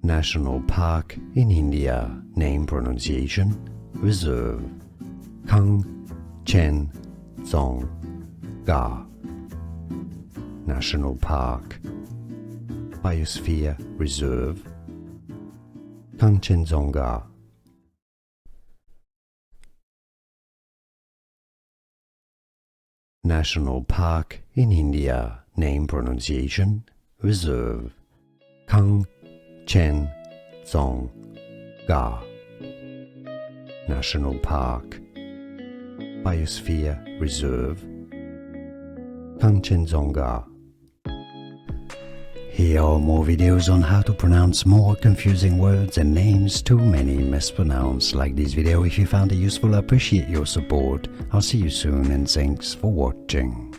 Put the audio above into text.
National Park in India. Name pronunciation. Reserve. Khangchendzonga. National Park. Biosphere Reserve. Khangchendzonga. National Park in India. Name pronunciation. Reserve. Khangchendzonga. National Park. Biosphere Reserve. Khangchendzonga. Here are more videos on how to pronounce more confusing words and names too many mispronounced. Like this video if you found it useful. I appreciate your support. I'll see you soon and thanks for watching.